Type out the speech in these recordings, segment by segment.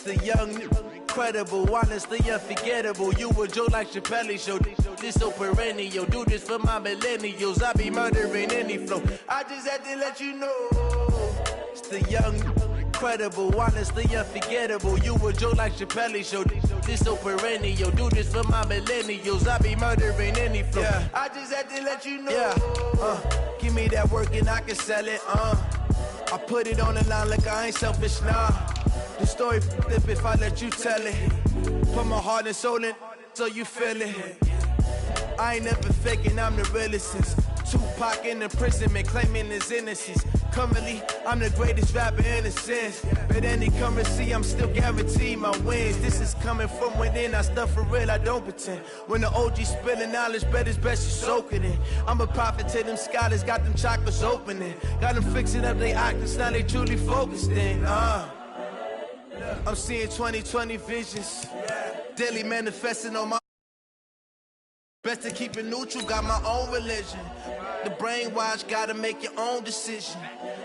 The young, incredible, honestly unforgettable. You a joke like Chappelle Show. This so perennial. Do this for my millennials. I be murdering any flow. I just had to let you know. It's the young, incredible, honestly unforgettable. You a joke like Chappelle Show. This so perennial. Do this for my millennials. I be murdering any flow. Yeah. I just had to let you know. Yeah. Give me that work and I can sell it. I put it on the line like I ain't selfish, nah. The story flip if I let you tell it. Put my heart and soul in so you feel it. I ain't never faking, I'm the realest since Tupac in imprisonment, claiming his innocence. Currently, I'm the greatest rapper in a sense. But any currency, I'm still guaranteed my wins. This is coming from within, I stuff for real, I don't pretend. When the OG spilling knowledge, bet it's best you soak it in. I'm a prophet to them scholars, got them chakras opening. Got them fixing up their octaves, now they truly focused in. I'm seeing 2020 visions, daily manifesting on my. Best to keep it neutral, got my own religion. The brainwash, gotta make your own decision.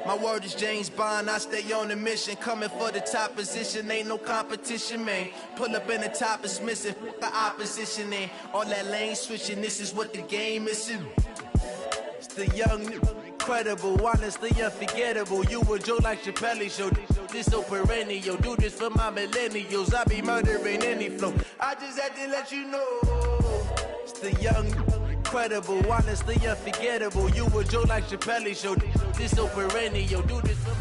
My word is James Bond, I stay on the mission. Coming for the top position, ain't no competition, man. Pull up in the top, it's missing, the opposition in. All that lane switching, this is what the game is. It's the young, incredible, honestly unforgettable. You a joke like Chappelle Show. This so perennial. Do this for my millennials. I be murdering any flow. I just had to let you know. It's the young, incredible, honestly unforgettable. You a joke like Chappelle Show. This so perennial. Do this for.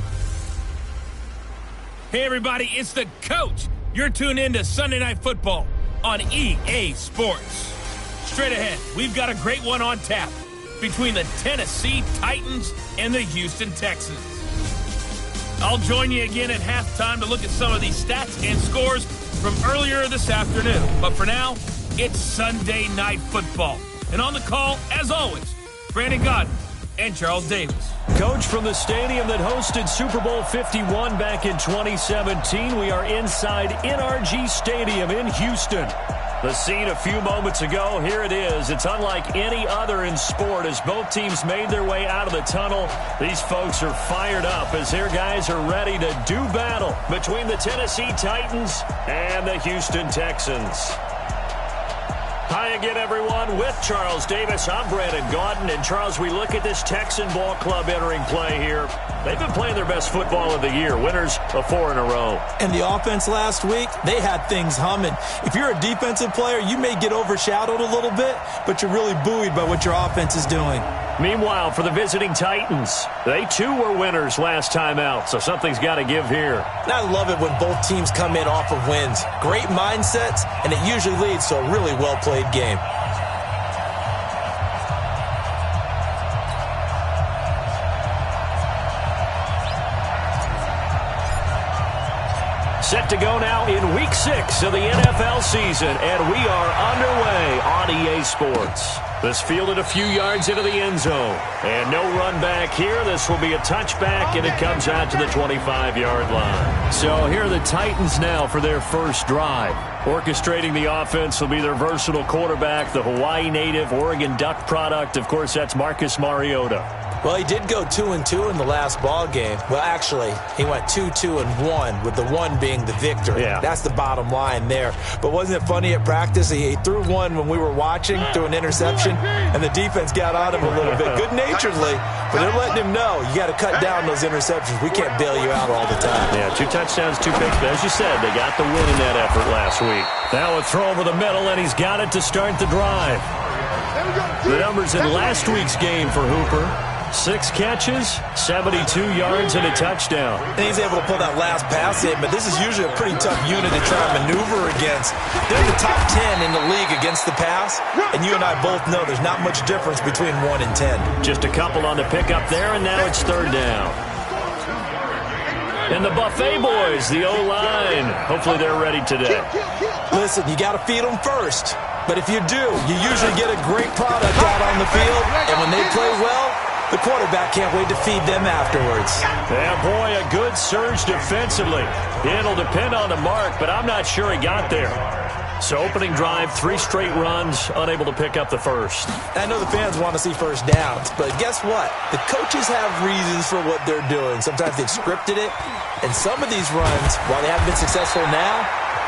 Hey everybody, it's the coach. You're tuned in to Sunday Night Football on EA Sports. Straight ahead, we've got a great one on tap between the Tennessee Titans and the Houston Texans. I'll join you again at halftime to look at some of these stats and scores from earlier this afternoon. But for now, it's Sunday Night Football. And on the call, as always, Brandon Godden and Charles Davis. Coach, from the stadium that hosted Super Bowl 51 back in 2017, we are inside NRG Stadium in Houston. The scene a few moments ago, here it is. It's unlike any other in sport as both teams made their way out of the tunnel. These folks are fired up as their guys are ready to do battle between the Tennessee Titans and the Houston Texans. Hi again, everyone. With Charles Davis, I'm Brandon Gaudin. And, Charles, we look at this Texan ball club entering play here. They've been playing their best football of the year, winners of 4 in a row. And the offense last week, they had things humming. If you're a defensive player, you may get overshadowed a little bit, but you're really buoyed by what your offense is doing. Meanwhile, for the visiting Titans, they too were winners last time out, so something's got to give here. And I love it when both teams come in off of wins. Great mindsets, and it usually leads to a really well-played game. Set to go now in Week 6 of the NFL season, and we are underway on EA Sports. This fielded a few yards into the end zone. And no run back here. This will be a touchback, and it comes out to the 25-yard line. So here are the Titans now for their first drive. Orchestrating the offense will be their versatile quarterback, the Hawaii native, Oregon Duck product. Of course, that's Marcus Mariota. Well, he did go 2-2 in the last ball game. Well, actually, he went 2-2-1, with the 1 being the victory. Yeah. That's the bottom line there. But wasn't it funny at practice? He threw one when we were watching, threw an interception, and the defense got on him a little bit, good-naturedly. But they're letting him know, you got to cut down those interceptions. We can't bail you out all the time. Yeah, 2 touchdowns, 2 picks. But as you said, they got the win in that effort last week. Now a throw over the middle, and he's got it to start the drive. The numbers in last week's game for Hooper: 6 catches, 72 yards, and a touchdown. And he's able to pull that last pass in, but this is usually a pretty tough unit to try and maneuver against. They're in the top 10 in the league against the pass, and you and I both know there's not much difference between 1 and 10. Just a couple on the pickup there, and now it's 3rd down. And the Buffet boys, the O-line, hopefully they're ready today. Listen, you got to feed them first. But if you do, you usually get a great product out on the field, and when they play well, the quarterback can't wait to feed them afterwards. Yeah, boy, a good surge defensively. It'll depend on the mark, but I'm not sure he got there. So opening drive, 3 straight runs, unable to pick up the first. I know the fans want to see first downs, but guess what? The coaches have reasons for what they're doing. Sometimes they've scripted it, and some of these runs, while they haven't been successful now,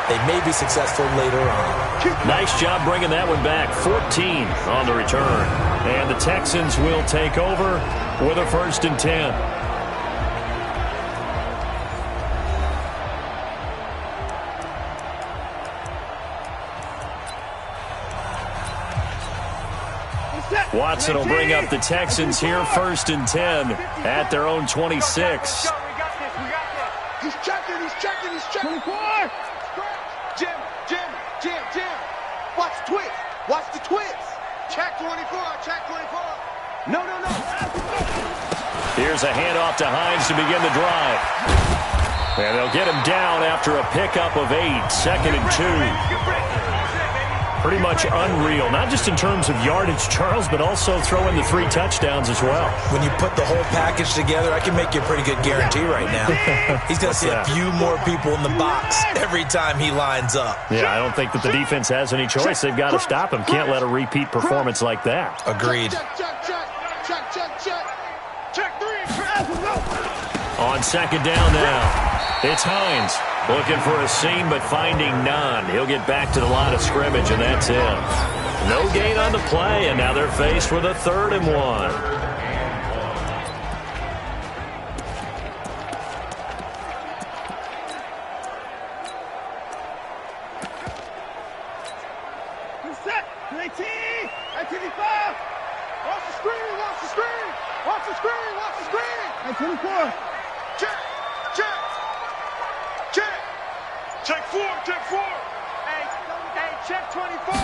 they may be successful later on. Nice job bringing that one back. 14 on the return. And the Texans will take over with a 1st and 10. Watson will bring up the Texans here, 1st and 10 at their own 26. He's checking. 24. Jim. Watch the twist. Check 24. No. Here's a handoff to Hines to begin the drive. And they'll get him down after a pickup of 8, 2nd and 2. Pretty much unreal, not just in terms of yardage, Charles, but also throw in the 3 touchdowns as well. When you put the whole package together, I can make you a pretty good guarantee right now. He's going to see a few more people in the box every time he lines up. Yeah, I don't think that the defense has any choice. They've got to stop him. Can't let a repeat performance like that. Agreed. Check 3. On 2nd down now, it's Hines. Looking for a seam, but finding none. He'll get back to the line of scrimmage, and that's it. No gain on the play, and now they're faced with a 3rd and 1. Set. 19. 85. Watch the screen. 24. Check 4. Hey, check 24.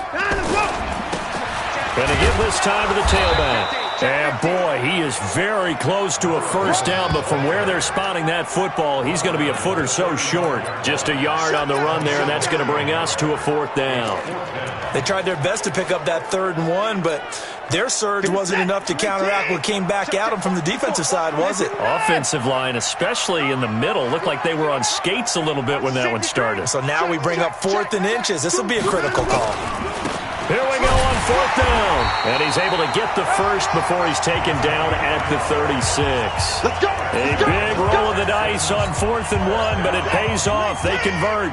Going to give this time to the tailback. And boy, he is very close to a 1st down, but from where they're spotting that football, he's going to be a foot or so short. Just a yard on the run there, and that's going to bring us to a 4th down. They tried their best to pick up that 3rd and 1, but their surge wasn't enough to counteract what came back at them from the defensive side, was it? Offensive line, especially in the middle, looked like they were on skates a little bit when that one started. So now we bring up 4th and inches. This will be a critical call. Here we go on 4th down. And he's able to get the first before he's taken down at the 36. A big roll of the dice on 4th and 1, but it pays off. They convert.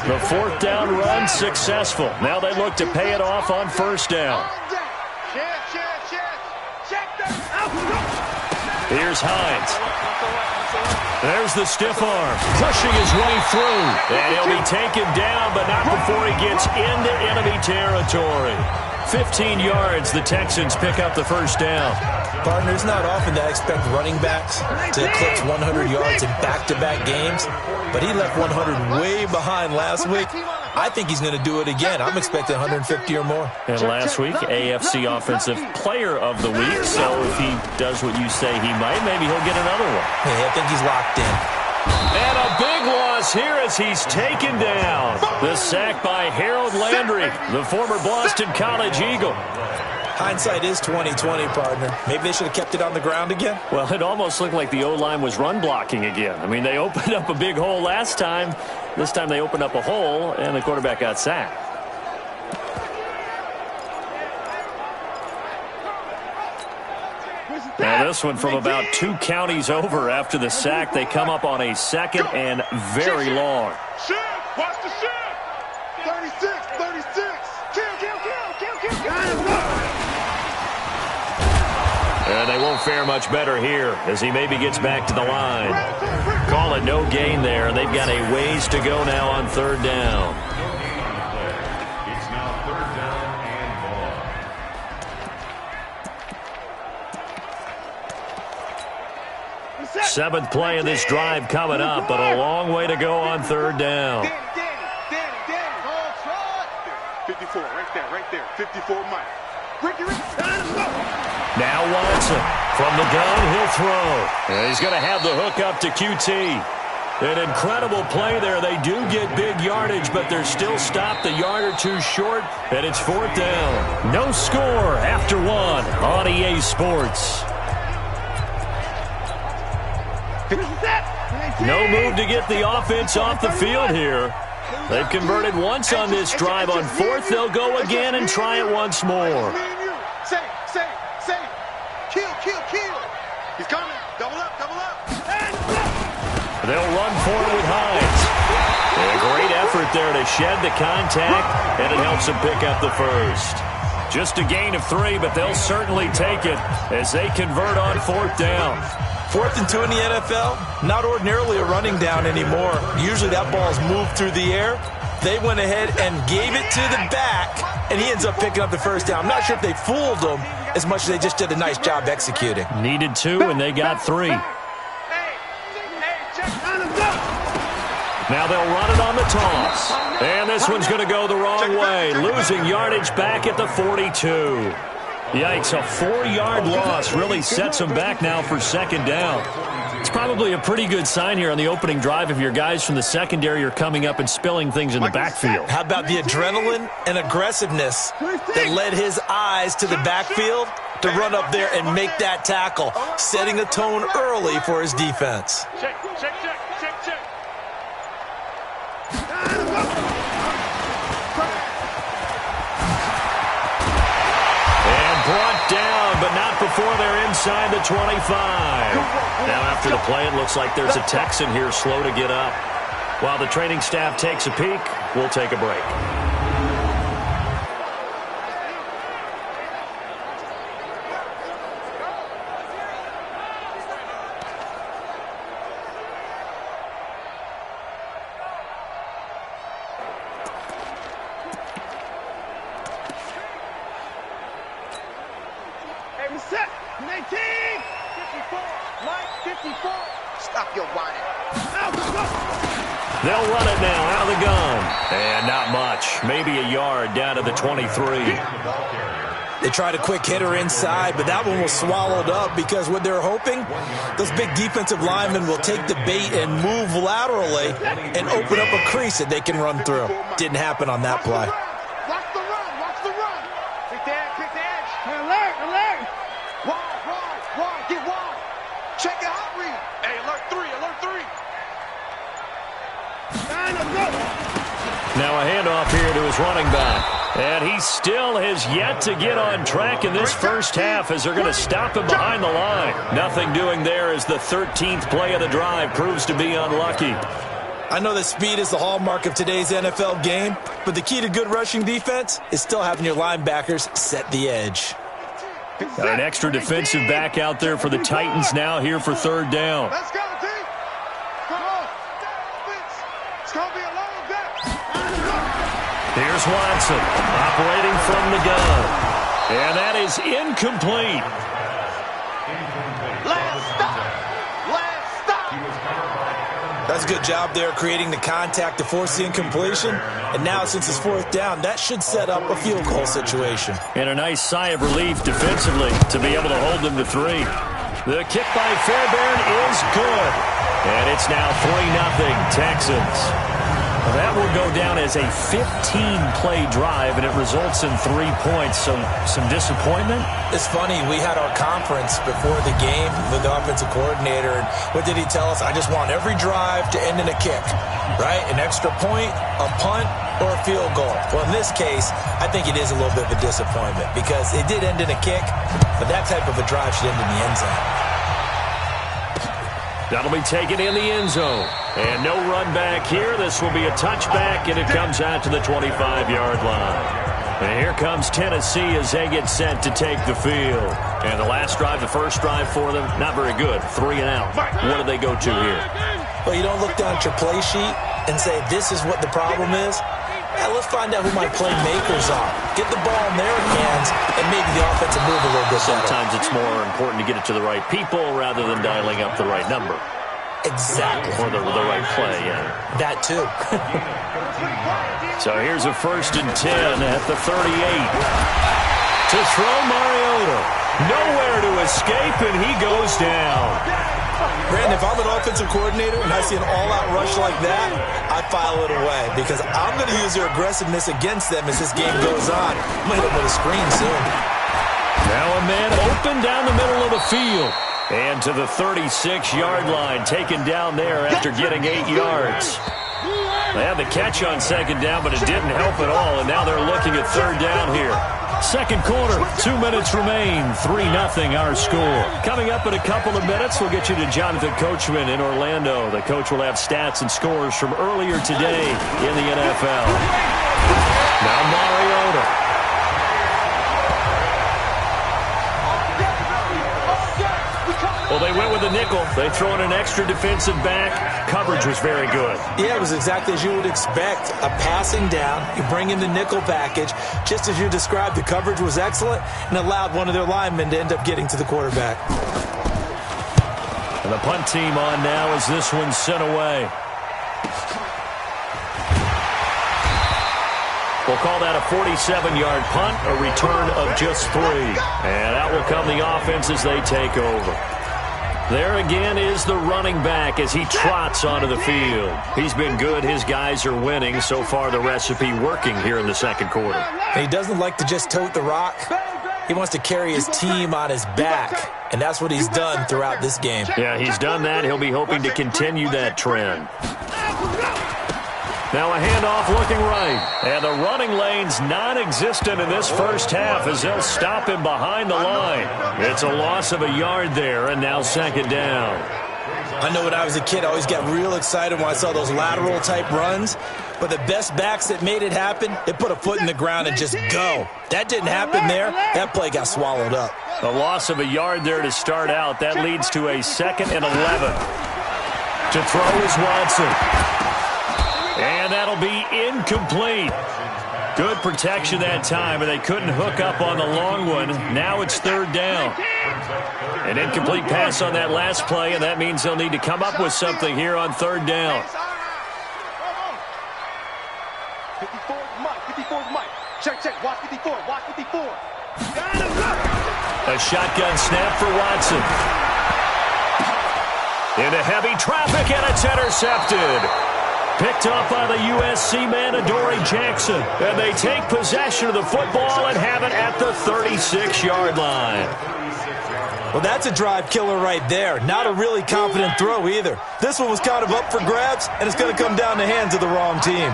The 4th down run successful. Now they look to pay it off on 1st down. Here's Hines. There's the stiff arm, pushing his way through. And he'll be taken down, but not before he gets into enemy territory. 15 yards, the Texans pick up the 1st down. Partner, it's not often that I expect running backs to eclipse 100 yards in back-to-back games, but he left 100 way behind last week. I think he's going to do it again. I'm expecting 150 or more. And last week, AFC Offensive Player of the Week, so if he does what you say he might, maybe he'll get another one. Hey, I think he's locked in. And a big loss here as he's taken down. The sack by Harold Landry, the former Boston College Eagle. Hindsight is 20/20, partner. Maybe they should have kept it on the ground again. Well, it almost looked like the O-line was run blocking again. I mean, they opened up a big hole last time. This time they opened up a hole, and the quarterback got sacked. Now this one from about 2 counties over after the sack. They come up on a 2nd and very long. Watch the shift. 36. Kill. And they won't fare much better here as he maybe gets back to the line. Call it no gain there. They've got a ways to go now on 3rd down. It's now 3rd down and ball. 7th play of this drive coming up, but a long way to go on 3rd down. Danny. 54, right there. 54, Mike. Ricky. Now Watson from the gun, he'll throw. And he's going to have the hook up to QT. An incredible play there. They do get big yardage, but they're still stopped a yard or two short, and it's 4th down. No score after 1 on EA Sports. Finish that. No move to get the offense off the field here. They've converted once on this drive. On fourth, they'll go again and try it once more. Say. Kill. He's coming. Double up. They'll run for it with Hines. A great effort there to shed the contact, and it helps them pick up the first. Just a gain of 3, but they'll certainly take it as they convert on 4th down. 4th and 2 in the NFL, not ordinarily a running down anymore. Usually that ball's moved through the air. They went ahead and gave it to the back, and he ends up picking up the first down. I'm not sure if they fooled him as much as they just did a nice job executing. Needed 2, and they got 3. Now they'll run it on the toss. And this one's going to go the wrong way, losing yardage back at the 42. Yikes, a 4-yard loss really sets them back now for 2nd down. It's probably a pretty good sign here on the opening drive if your guys from the secondary are coming up and spilling things in the backfield. How about the adrenaline and aggressiveness that led his eyes to the backfield to run up there and make that tackle, setting a tone early for his defense. Check. Brought down, but not before they're inside the 25. Now after the play, it looks like there's a Texan here slow to get up. While the training staff takes a peek, we'll take a break. Set. 19. 54. Mike, 54. Stop your whining. They'll run it now out of the gun. And not much. Maybe a yard down to the 23. They tried a quick hitter inside, but that one was swallowed up because what they're hoping, those big defensive linemen will take the bait and move laterally and open up a crease that they can run through. Didn't happen on that play. Watch the run. Pick the edge. Alert. Wide. Get wide. Check your hot read. Hey, alert 3. Now a handoff here to his running back. And he still has yet to get on track in this first half as they're going to stop him behind the line. Nothing doing there as the 13th play of the drive proves to be unlucky. I know that speed is the hallmark of today's NFL game, but the key to good rushing defense is still having your linebackers set the edge. Got an extra defensive back out there for the Titans now here for 3rd down. Let's go, D. Come on. It's going to be a long day. Here's Watson operating from the gun. And that is incomplete. Last stop. That's a good job there creating the contact to force the incompletion. And now since it's 4th down, that should set up a field goal situation. And a nice sigh of relief defensively to be able to hold them to 3. The kick by Fairbairn is good. And it's now 3-0 Texans. That will go down as a 15-play drive, and it results in 3 points. So some disappointment? It's funny. We had our conference before the game with the offensive coordinator. And what did he tell us? I just want every drive to end in a kick, right? An extra point, a punt, or a field goal. Well, in this case, I think it is a little bit of a disappointment because it did end in a kick, but that type of a drive should end in the end zone. That'll be taken in the end zone. And no run back here. This will be a touchback, and it comes out to the 25-yard line. And here comes Tennessee as they get set to take the field. And the last drive, the first drive for them, not very good. 3 and out. What do they go to here? Well, you don't look down at your play sheet and say, this is what the problem is. Let's find out who my playmakers are. Get the ball in their hands and maybe the offensive move a little bit better. Sometimes it's more important to get it to the right people rather than dialing up the right number. Exactly. Or the right play, yeah. That too. So here's a 1st and 10 at the 38. To throw Mariota. Nowhere to escape, and he goes down. Brandon, if I'm an offensive coordinator and I see an all-out rush like that, I file it away because I'm going to use their aggressiveness against them as this game goes on. I'm going to hit them with a screen soon. Now a man open down the middle of the field. And to the 36-yard line, taken down there after getting 8 yards. They had the catch on second down, but it didn't help at all, and now they're looking at third down here. Second quarter, 2 minutes remain, 3-0 our score. Coming up in a couple of minutes, we'll get you to Jonathan Coachman in Orlando. The coach will have stats and scores from earlier today in the NFL. Now Mariota. Well, they went with a nickel. They throw in an extra defensive back. Coverage was very good. Yeah, it was exactly as you would expect. A passing down. You bring in the nickel package. Just as you described, the coverage was excellent and allowed one of their linemen to end up getting to the quarterback. And the punt team on now as this one's sent away. We'll call that a 47-yard punt, a return of just 3. And out will come the offense as they take over. There again is the running back as he trots onto the field. He's been good. His guys are winning. So far, the recipe working here in the second quarter. And he doesn't like to just tote the rock. He wants to carry his team on his back, and that's what he's done throughout this game. Yeah, he's done that. He'll be hoping to continue that trend. Now a handoff looking right. And the running lane's non-existent in this first half as they'll stop him behind the line. It's a loss of a yard there, and now second down. I know when I was a kid, I always got real excited when I saw those lateral-type runs. But the best backs that made it happen, they put a foot in the ground and just go. That didn't happen there. That play got swallowed up. A loss of a yard there to start out. That leads to a 2nd and 11. To throw is Watson. And that'll be incomplete. Good protection that time, and they couldn't hook up on the long one. Now it's third down. An incomplete pass on that last play, and that means they'll need to come up with something here on third down. 54's Mike. 54's Mike. Check. Watch 54. Watch 54. A shotgun snap for Watson. Into heavy traffic, and it's intercepted. Picked up by the USC man, Adoree Jackson. And they take possession of the football and have it at the 36-yard line. Well, that's a drive killer right there. Not a really confident throw either. This one was kind of up for grabs, and it's going to come down the hands of the wrong team.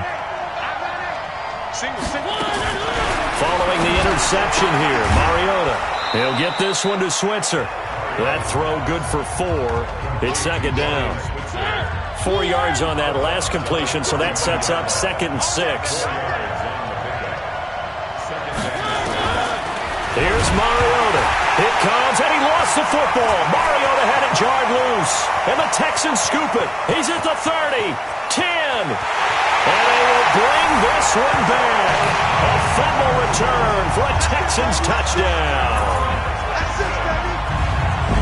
Following the interception here, Mariota. He'll get this one to Switzer. That throw good for 4. It's second down. 4 yards on that last completion, so that sets up 2nd and 6. Here's Mariota. It comes, and he lost the football. Mariota had it jarred loose, and the Texans scoop it. He's at the 30, 10, and they will bring this one back. A fumble return for a Texans touchdown.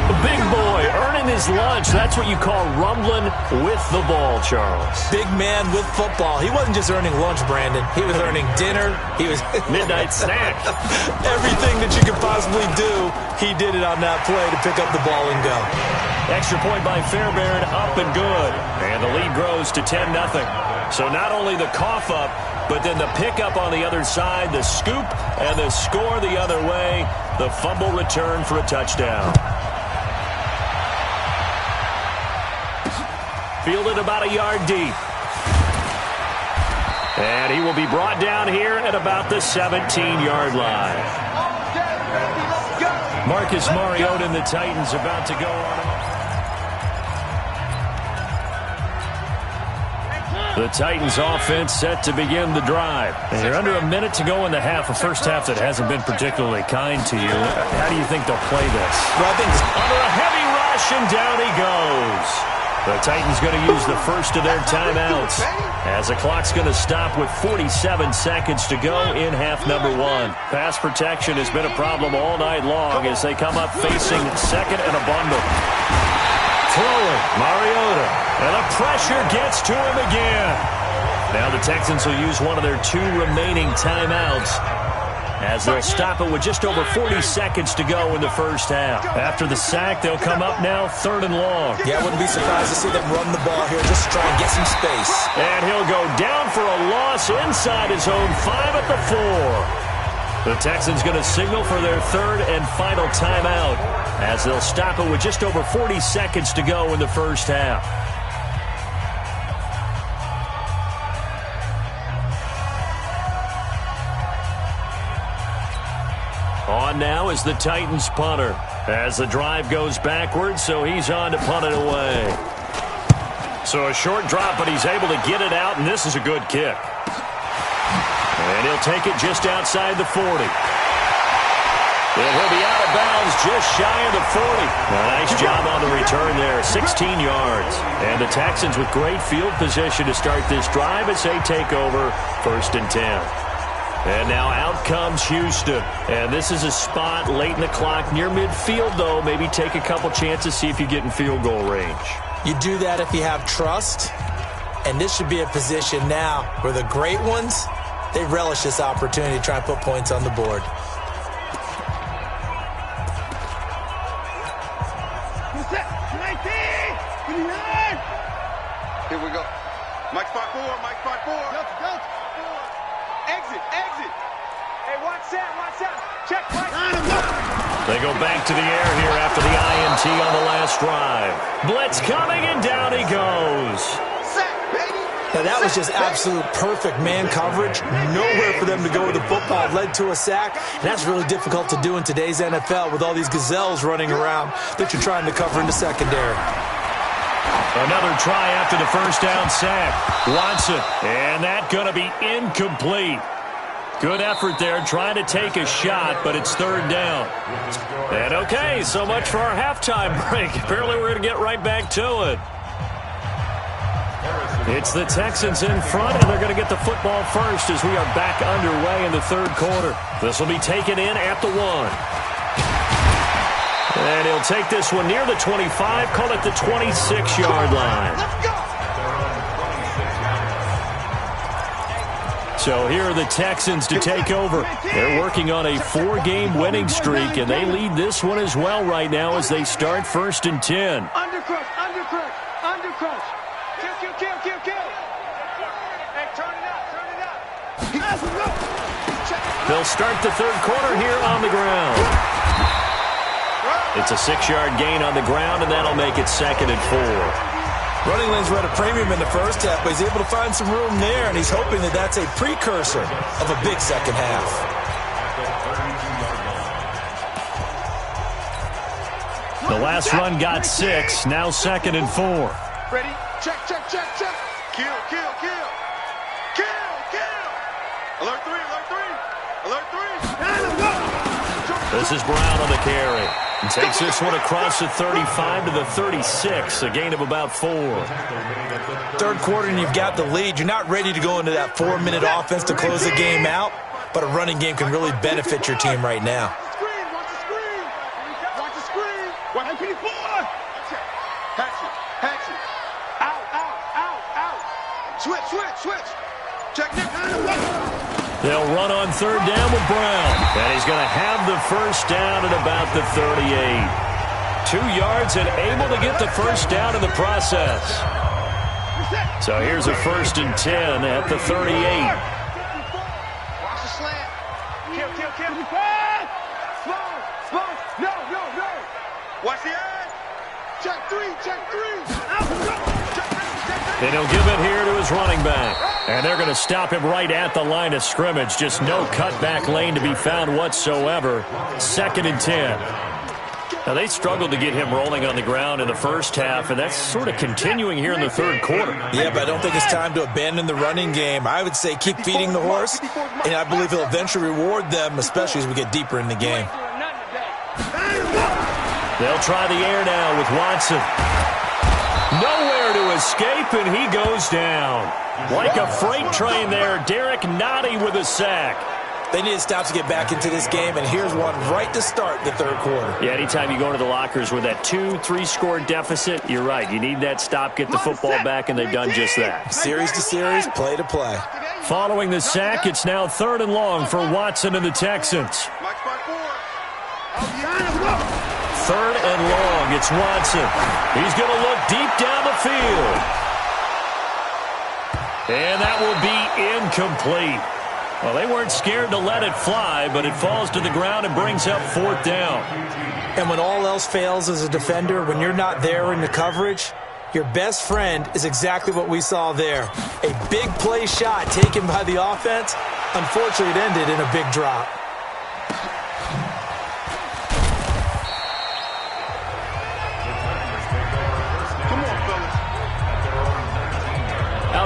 The big boy earning his lunch. That's what you call rumbling with the ball, Charles. Big man with football. He wasn't just earning lunch, Brandon. He was earning dinner. He was midnight snack. Everything that you could possibly do, he did it on that play to pick up the ball and go. Extra point by Fairbairn, up and good. And the lead grows to 10-0. So not only the cough up, but then the pickup on the other side, the scoop, and the score the other way. The fumble return for a touchdown. Fielded about a yard deep. And he will be brought down here at about the 17-yard line. Marcus Mariota and the Titans about to go on. The Titans offense set to begin the drive. And you're under a minute to go in the half, a first half that hasn't been particularly kind to you. How do you think they'll play this? Well, I think under a heavy rush, and down he goes. The Titans going to use the first of their timeouts as the clock's going to stop with 47 seconds to go in half number 1. Pass protection has been a problem all night long as they come up facing second and a bundle. Throwing, Mariota, and the pressure gets to him again. Now the Texans will use one of their 2 remaining timeouts as they'll stop it with just over 40 seconds to go in the first half. After the sack, they'll come up now 3rd and long. Yeah, I wouldn't be surprised to see them run the ball here just to try and get some space. And he'll go down for a loss inside his own 5 at the 4. The Texans going to signal for their 3rd and final timeout as they'll stop it with just over 40 seconds to go in the first half. on now is the Titans punter. As the drive goes backwards, so he's on to punt it away. So a short drop, but he's able to get it out, and this is a good kick. And he'll take it just outside the 40. And he'll be out of bounds just shy of the 40. Nice job on the return there, 16 yards. And the Texans with great field position to start this drive as they take over 1st and 10. And now out comes Houston. And this is a spot late in the clock near midfield, though. Maybe take a couple chances, see if you get in field goal range. You do that if you have trust. And this should be a position now where the great ones, they relish this opportunity to try and put points on the board. Here we go. Mike spot 4, Mike spot 4. Exit. Hey, watch that. Check right. They go back to the air here after the INT on the last drive. Blitz coming, and down he goes. Sack, baby. Now, that was just absolute perfect man coverage. Nowhere for them to go with the football. Led to a sack. And that's really difficult to do in today's NFL with all these gazelles running around that you're trying to cover in the secondary. Another try after the first down sack. Watson, and that going to be incomplete. Good effort there trying to take a shot, but it's 3rd down. And okay, so much for our halftime break. Apparently we're going to get right back to it. It's the Texans in front, and they're going to get the football first as we are back underway in the 3rd quarter. This will be taken in at the 1. And he'll take this one near the 25, call it the 26-yard line. Let's go. So here are the Texans to take over. They're working on a 4-game winning streak, and they lead this one as well right now as they start 1st and 10. Undercrush. Kill. Hey, turn it up. They'll start the 3rd quarter here on the ground. It's a 6-yard gain on the ground, and that'll make it 2nd and 4. Running lanes were at a premium in the first half, but he's able to find some room there, and he's hoping that that's a precursor of a big second half. The last run got 6, now 2nd and 4. Ready? Check. Kill. Alert 3. This is Brown on the carry. And takes this one across the 35 to the 36, a gain of about 4. 3rd quarter, and you've got the lead. You're not ready to go into that 4-minute offense to close the game out, but a running game can really benefit your team right now. Watch the screen. Watch MP4. Hatchet. Out. Switch. Check next. They'll run on 3rd down with Brown. And he's going to have the first down at about the 38. 2 yards and able to get the first down in the process. So here's a 1st and 10 at the 38. Watch the slant. Kill. Slow. No. Watch the edge. Check 3. And he'll give it here to his running back. And they're going to stop him right at the line of scrimmage. Just no cutback lane to be found whatsoever. 2nd and 10. Now, they struggled to get him rolling on the ground in the first half, and that's sort of continuing here in the 3rd quarter. Yeah, but I don't think it's time to abandon the running game. I would say keep feeding the horse, and I believe he'll eventually reward them, especially as we get deeper in the game. They'll try the air now with Watson. Nowhere to escape, and he goes down. Like a freight train there, Derek Nottie with a sack. They need to stop to get back into this game, and here's one right to start the 3rd quarter. Yeah, anytime you go into the lockers with that 2-3 score deficit, you're right. You need that stop, get the football back, and they've done just that. Series to series, play to play. Following the sack, it's now 3rd and long for Watson and the Texans. 3rd and long, it's Watson. He's going to look deep down the field. And that will be incomplete. Well, they weren't scared to let it fly, but it falls to the ground and brings up 4th down. And when all else fails as a defender, when you're not there in the coverage, your best friend is exactly what we saw there. A big play shot taken by the offense. Unfortunately, it ended in a big drop.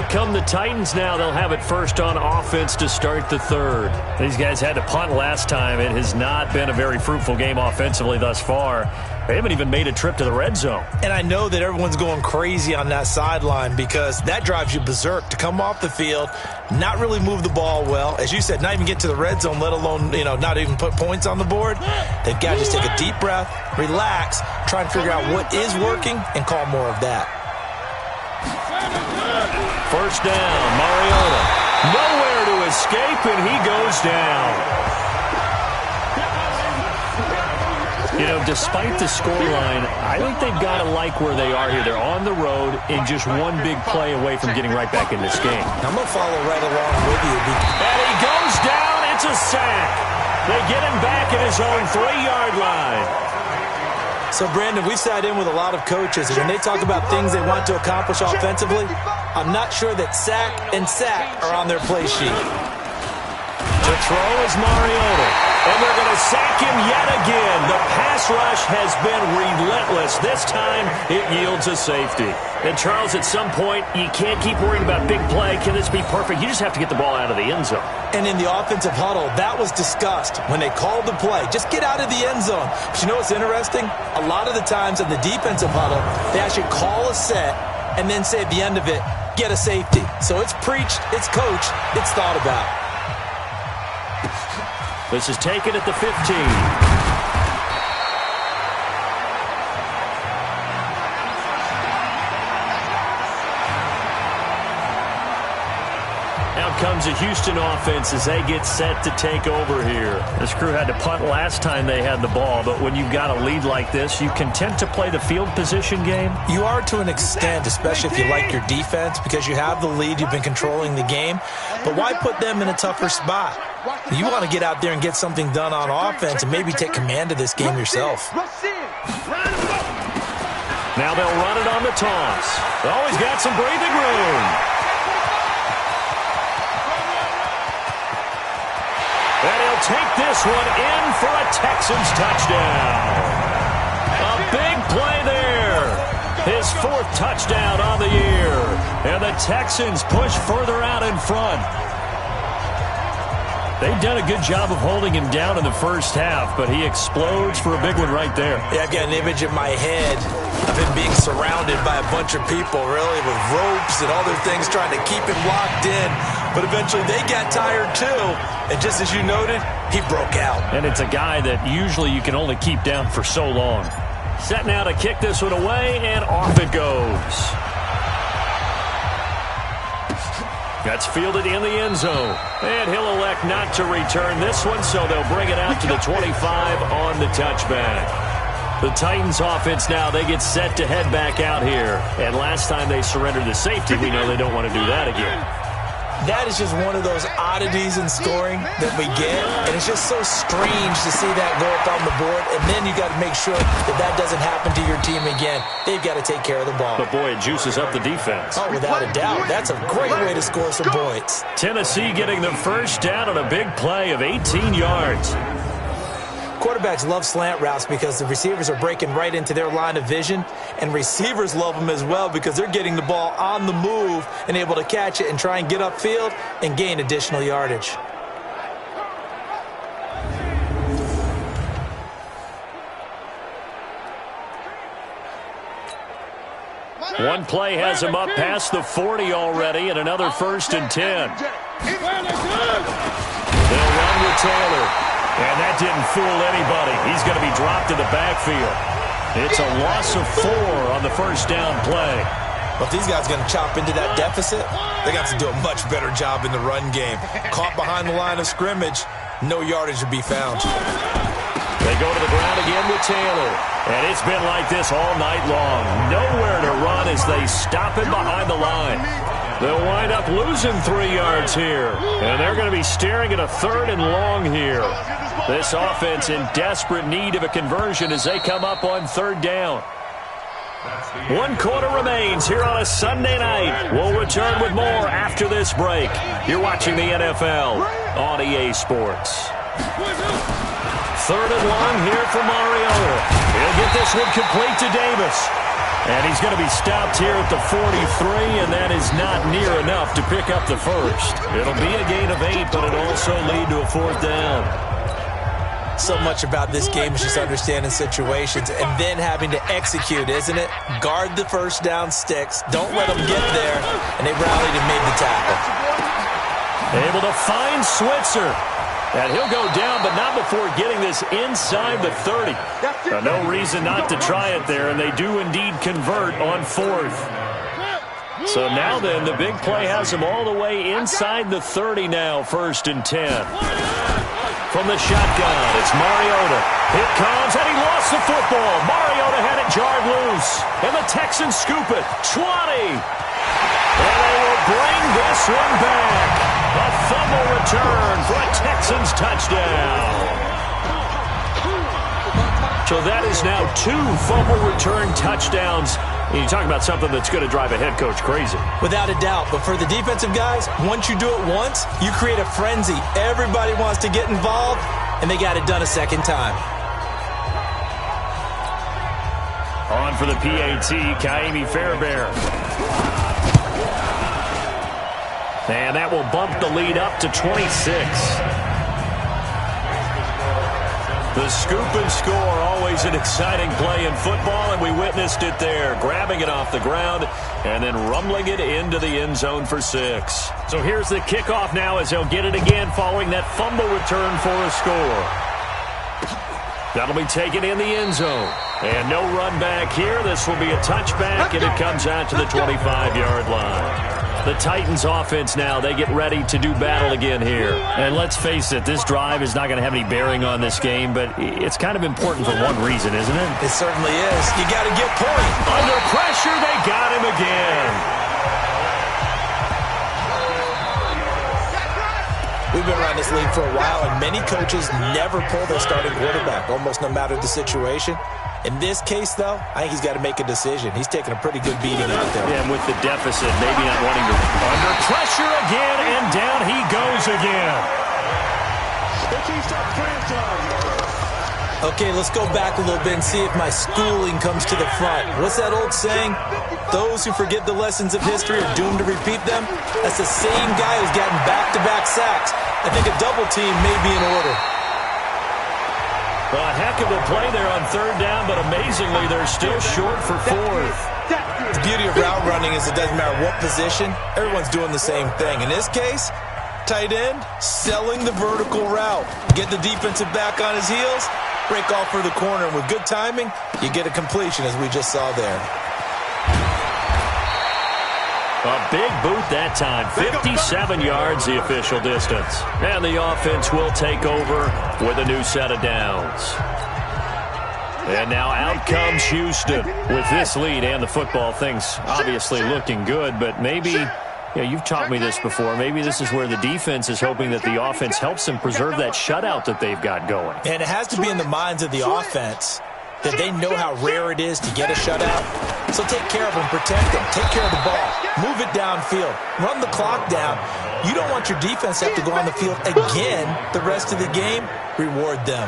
come the Titans now. They'll have it first on offense to start the third. These guys had to punt last time. It has not been a very fruitful game offensively thus far. They haven't even made a trip to the red zone. And I know that everyone's going crazy on that sideline because that drives you berserk to come off the field, not really move the ball well. As you said, not even get to the red zone, let alone, not even put points on the board. They've got to just take a deep breath, relax, try and figure out what is working and call more of that. First down, Mariota. Nowhere to escape, and he goes down. Despite the scoreline, I think they've got to like where they are here. They're on the road and just one big play away from getting right back in this game. I'm going to follow right along with you. And he goes down. It's a sack. They get him back at his own 3-yard line. So, Brandon, we've sat in with a lot of coaches, and when they talk about things they want to accomplish offensively, I'm not sure that sack and sack are on their play sheet. The throw is Mariota, and they're going to sack him yet again. The pass rush has been relentless. This time, it yields a safety. And, Charles, at some point, you can't keep worrying about big play. Can this be perfect? You just have to get the ball out of the end zone. And in the offensive huddle, that was discussed when they called the play. Just get out of the end zone. But you know what's interesting? A lot of the times in the defensive huddle, they actually call a set and then say at the end of it, get a safety. So it's preached, it's coached, it's thought about. This is taken at the 15. Now comes a Houston offense as they get set to take over here. This crew had to punt last time they had the ball, but when you've got a lead like this, you content to play the field position game? You are to an extent, especially if you like your defense, because you have the lead, you've been controlling the game. But why put them in a tougher spot? You want to get out there and get something done on offense and maybe take command of this game yourself. Now they'll run it on the toss. Oh, he's got some breathing room. And he'll take this one in for a Texans touchdown. A big play there. His 4th touchdown on the year. And the Texans push further out in front. They've done a good job of holding him down in the first half, but he explodes for a big one right there. Yeah, I've got an image in my head of him being surrounded by a bunch of people, really, with ropes and other things trying to keep him locked in. But eventually they got tired too, and just as you noted, he broke out. And it's a guy that usually you can only keep down for so long. Set now to kick this one away, and off it goes. That's fielded in the end zone. And he'll elect not to return this one, so they'll bring it out to the 25 on the touchback. The Titans offense now, they get set to head back out here. And last time they surrendered the safety, we know they don't want to do that again. That is just one of those oddities in scoring that we get, and it's just so strange to see that go up on the board, and then you got to make sure that doesn't happen to your team again. They've got to take care of the ball. But, boy, it juices up the defense. Oh, without a doubt. That's a great way to score some points. Tennessee getting the first down on a big play of 18 yards. Quarterbacks love slant routes because the receivers are breaking right into their line of vision, and receivers love them as well because they're getting the ball on the move and able to catch it and try and get upfield and gain additional yardage. One play has him up past the 40 already, and another 1st and 10. They'll run with Taylor. And that didn't fool anybody. He's going to be dropped in the backfield. It's a loss of 4 on the first down play. Well, if these guys are going to chop into that deficit, they're going to have to do a much better job in the run game. Caught behind the line of scrimmage, no yardage to be found. They go to the ground again with Taylor. And it's been like this all night long. Nowhere to run as they stop him behind the line. They'll wind up losing 3 yards here. And they're going to be staring at a 3rd and long here. This offense in desperate need of a conversion as they come up on 3rd down. 1 quarter remains here on a Sunday night. We'll return with more after this break. You're watching the NFL on EA Sports. 3rd and long here for Mariota. He'll get this one complete to Davis. And he's going to be stopped here at the 43, and that is not near enough to pick up the first. It'll be a gain of 8, but it'll also lead to a 4th down. So much about this game is just understanding situations and then having to execute, isn't it? Guard the first down sticks. Don't let them get there. And they rallied and made the tackle. Able to find Switzer. And he'll go down, but not before getting this inside the 30. No reason not to try it there, and they do indeed convert on 4th. So now then, the big play has them all the way inside the 30 now, 1st and 10. From the shotgun, it's Mariota. Here comes, and he lost the football. Mariota had it jarred loose, and the Texans scoop it. 20. And they will bring this one back. A fumble return for a Texans touchdown. So that is now 2 fumble return touchdowns. And you talk about something that's going to drive a head coach crazy. Without a doubt. But for the defensive guys, once you do it once, you create a frenzy. Everybody wants to get involved, and they got it done a second time. On for the PAT, Kaimi Fairbairn. And that will bump the lead up to 26. The scoop and score, always an exciting play in football, and we witnessed it there, grabbing it off the ground and then rumbling it into the end zone for 6. So here's the kickoff now as they'll get it again following that fumble return for a score. That'll be taken in the end zone. And no run back here. This will be a touchback, and it comes out to the 25-yard line. The Titans offense now, they get ready to do battle again here. And let's face it, this drive is not going to have any bearing on this game, but it's kind of important for one reason, isn't it? It certainly is. You got to get point. Under pressure, they got him again. We've been around this league for a while, and many coaches never pull their starting quarterback, almost no matter the situation. In this case, though, I think he's got to make a decision. He's taking a pretty good beating out there. Yeah, and with the deficit, maybe not wanting to. Under pressure again, and down he goes again. Okay, let's go back a little bit and see if my schooling comes to the front. What's that old saying? Those who forget the lessons of history are doomed to repeat them. That's the same guy who's gotten back-to-back sacks. I think a double team may be in order. A heck of a play there on 3rd down, but amazingly, they're still short for 4th. The beauty of route running is it doesn't matter what position. Everyone's doing the same thing. In this case, tight end, selling the vertical route. Get the defensive back on his heels, break off for the corner, and with good timing, you get a completion, as we just saw there. A big boot that time. 57 yards, the official distance. And the offense will take over with a new set of downs. And now out comes Houston with this lead and the football. Things obviously looking good, but maybe, you've taught me this before, maybe this is where the defense is hoping that the offense helps them preserve that shutout that they've got going. And it has to be in the minds of the offense that they know how rare it is to get a shutout. So take care of them, protect them, take care of the ball, move it downfield, run the clock down. You don't want your defense to have to go on the field again the rest of the game. Reward them.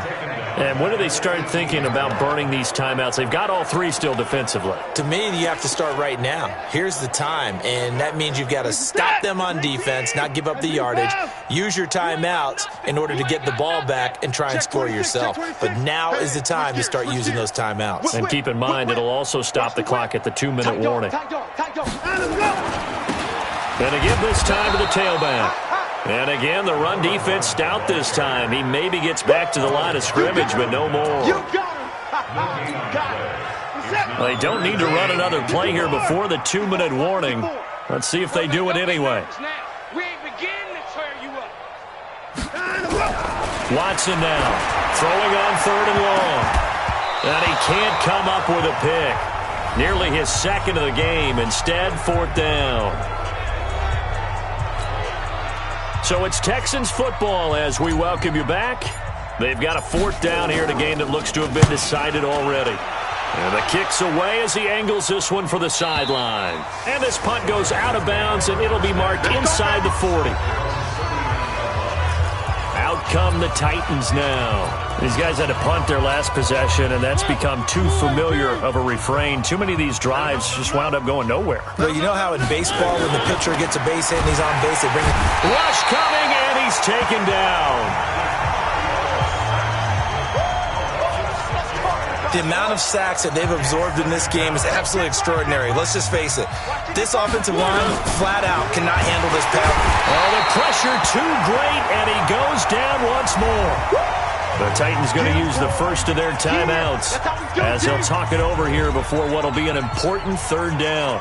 And when do they start thinking about burning these timeouts? They've got all 3 still defensively. To me, you have to start right now. Here's the time, and that means you've got to stop them on defense, not give up the yardage, use your timeouts in order to get the ball back and try and score yourself. But now is the time to start using those timeouts. And keep in mind, it'll also stop the clock at the 2-minute warning. And again, this time to the tailback. And again, the run defense stout this time. He maybe gets back to the line of scrimmage, but no more. They don't need to run another play here before the 2-minute warning. Let's see if they do it anyway. Watson now, throwing on 3rd and long. And he can't come up with a pick. Nearly his 2nd of the game. Instead, 4th down. So it's Texans football as we welcome you back. They've got a 4th down here in a game that looks to have been decided already. And the kick's away as he angles this one for the sideline. And this punt goes out of bounds, and it'll be marked inside the 40. Out come the Titans now. These guys had to punt their last possession, and that's become too familiar of a refrain. Too many of these drives just wound up going nowhere. Well, you know how in baseball when the pitcher gets a base hit and he's on base, they bring it. Rush coming, and he's taken down. The amount of sacks that they've absorbed in this game is absolutely extraordinary. Let's just face it. This offensive line, flat out, cannot handle this pass. Oh, the pressure too great, and he goes down once more. The Titans going to use the first of their timeouts as he'll talk it over here before what will be an important third down.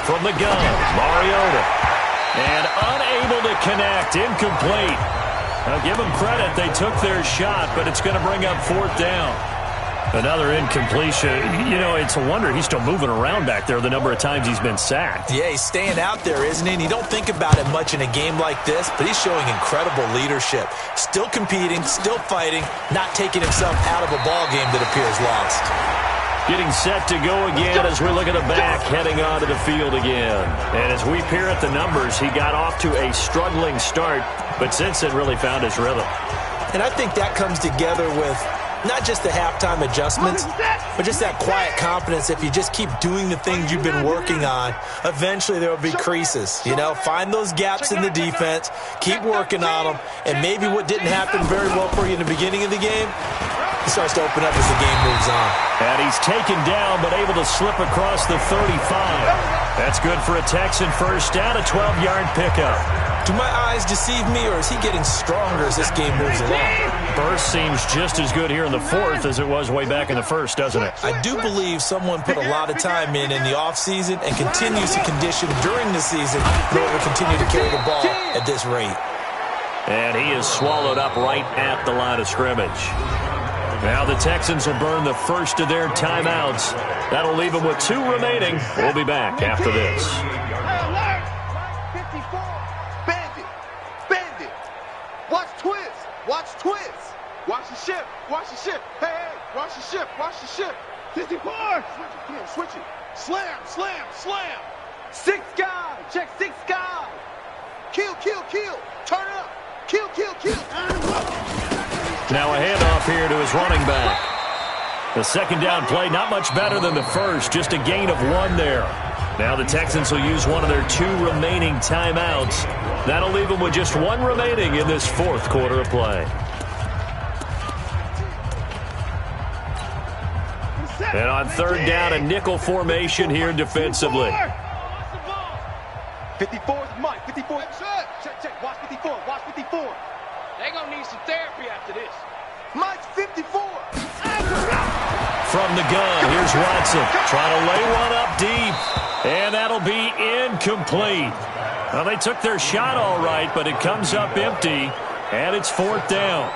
From the gun, Mariota. And unable to connect, incomplete. Now give them credit, they took their shot, but it's going to bring up fourth down. Another incompletion. You know, it's a wonder he's still moving around back there the number of times he's been sacked. Yeah, he's staying out there, isn't he? And you don't think about it much in a game like this, but he's showing incredible leadership. Still competing, still fighting, not taking himself out of a ball game that appears lost. Getting set to go again as we look at the back, heading onto the field again. And as we peer at the numbers, he got off to a struggling start, but since then really found his rhythm. And I think that comes together with not just the halftime adjustments, but just that quiet confidence. If you just keep doing the things you've been working on, eventually there will be creases. You know, find those gaps in the defense, keep working on them, and maybe what didn't happen very well for you in the beginning of the game, it starts to open up as the game moves on. And he's taken down, but able to slip across the 35. That's good for a Texan first down, a 12-yard pickup. Do my eyes deceive me, or is he getting stronger as this game moves along? Burst seems just as good here in the fourth as it was way back in the first, doesn't it? I do believe someone put a lot of time in the offseason and continues to condition during the season in order to continue to carry the ball at this rate. And he is swallowed up right at the line of scrimmage. Now the Texans will burn the first of their timeouts. That'll leave them with 2 remaining. We'll be back after this. Bend it. Watch twist. Watch twist. Watch the ship. Watch the ship. Hey, watch the ship. Watch the ship. 54. Switch it. Slam. 6 guys. Check 6 guys. Kill. Turn up. Kill. Now a handoff here to his running back. The second down play, not much better than the first, just a gain of 1 there. Now the Texans will use one of their 2 remaining timeouts. That'll leave them with just 1 remaining in this fourth quarter of play. And on third down, a nickel formation here defensively. 54's Mike. 54. Check. Watch 54. They're going to need some therapy after this. Mike's 54. From the gun, here's Watson. Trying to lay one up deep. And that'll be incomplete. Well, they took their shot all right, but it comes up empty. And it's fourth down.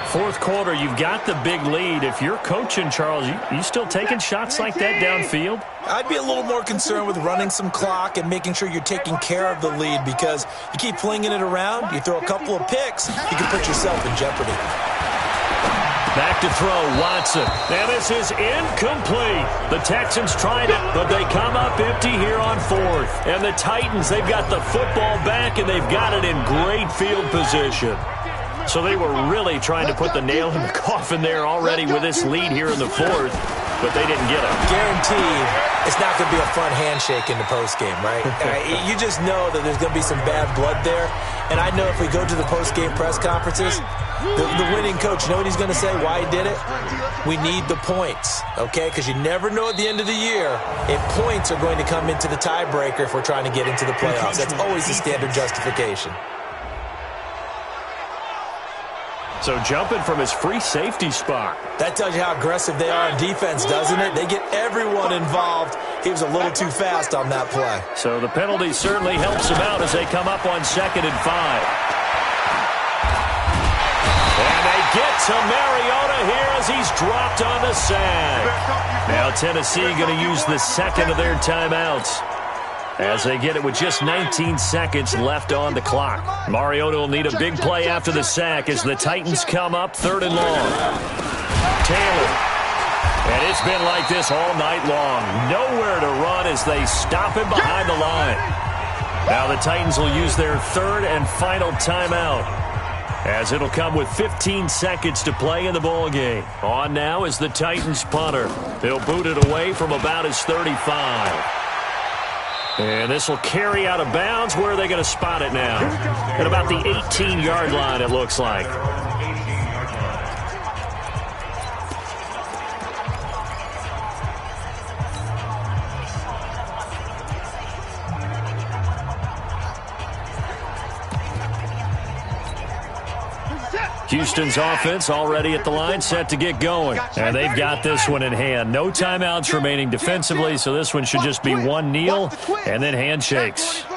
Fourth quarter, you've got the big lead. If you're coaching, Charles, you still taking shots like that downfield? I'd be a little more concerned with running some clock and making sure you're taking care of the lead, because you keep flinging it around, you throw a couple of picks, you can put yourself in jeopardy. Back to throw, Watson. And this is incomplete. The Texans tried it, but they come up empty here on fourth. And the Titans, they've got the football back, and they've got it in great field position. So they were really trying to put the nail in the coffin there already with this lead here in the fourth, but they didn't get it. Guaranteed it's not going to be a fun handshake in the postgame, right? You just know that there's going to be some bad blood there. And I know if we go to the postgame press conferences, the winning coach, you know what he's going to say, why he did it? We need the points, okay? Because you never know at the end of the year if points are going to come into the tiebreaker if we're trying to get into the playoffs. That's always the standard justification. So jumping from his free safety spot. That tells you how aggressive they are on defense, doesn't it? They get everyone involved. He was a little too fast on that play. So the penalty certainly helps them out as they come up on 2nd and 5. And they get to Mariota here as he's dropped on the sack. Now Tennessee going to use the second of their timeouts as they get it with just 19 seconds left on the clock. Mariota will need a big play after the sack as the Titans come up 3rd and long. Taylor And it's been like this all night long. Nowhere to run as they stop him behind the line. Now the Titans will use their third and final timeout, as it'll come with 15 seconds to play in the ball game. On now is the Titans punter. He'll boot it away from about his 35. And this will carry out of bounds. Where are they going to spot it now? At about the 18-yard line, it looks like. Houston's offense already at the line, set to get going. And they've got this one in hand. No timeouts remaining defensively, so this one should just be one kneel and then handshakes. And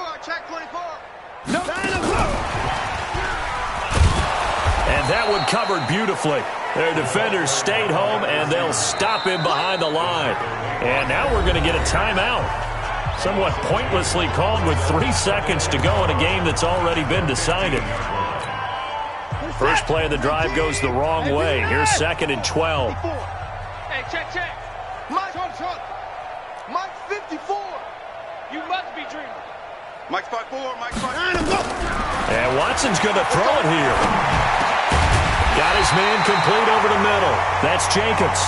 that one covered beautifully. Their defenders stayed home, and they'll stop him behind the line. And now we're going to get a timeout. Somewhat pointlessly called with 3 seconds to go in a game that's already been decided. First play of the drive goes the wrong way. Here's 2nd and 12. Hey, check. Mike 54. You must be dreaming. Mike's 5'4", Mike's 5'4". And Watson's going to throw it here. Got his man complete over the middle. That's Jacobs.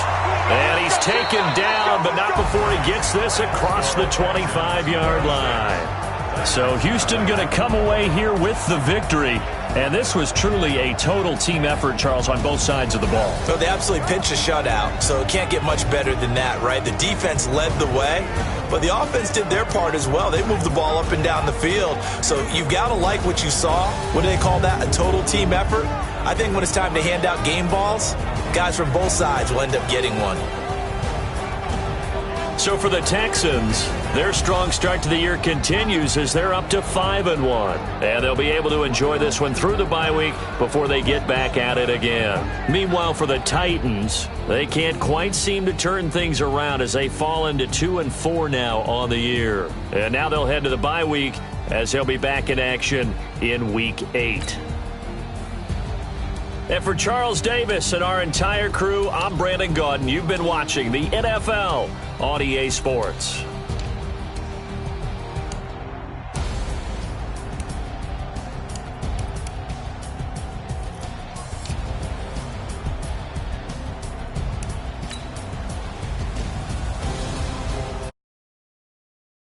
And he's taken down, but not before he gets this across the 25-yard line. So Houston going to come away here with the victory. And this was truly a total team effort, Charles, on both sides of the ball. So they absolutely pitched a shutout, so it can't get much better than that, right? The defense led the way, but the offense did their part as well. They moved the ball up and down the field. So you've got to like what you saw. What do they call that? A total team effort? I think when it's time to hand out game balls, guys from both sides will end up getting one. So for the Texans, their strong start to the year continues as they're up to 5-1. And they'll be able to enjoy this one through the bye week before they get back at it again. Meanwhile, for the Titans, they can't quite seem to turn things around as they fall into 2-4 now on the year. And now they'll head to the bye week as they'll be back in action in Week 8. And for Charles Davis and our entire crew, I'm Brandon Gaudin. You've been watching the NFL on EA Sports.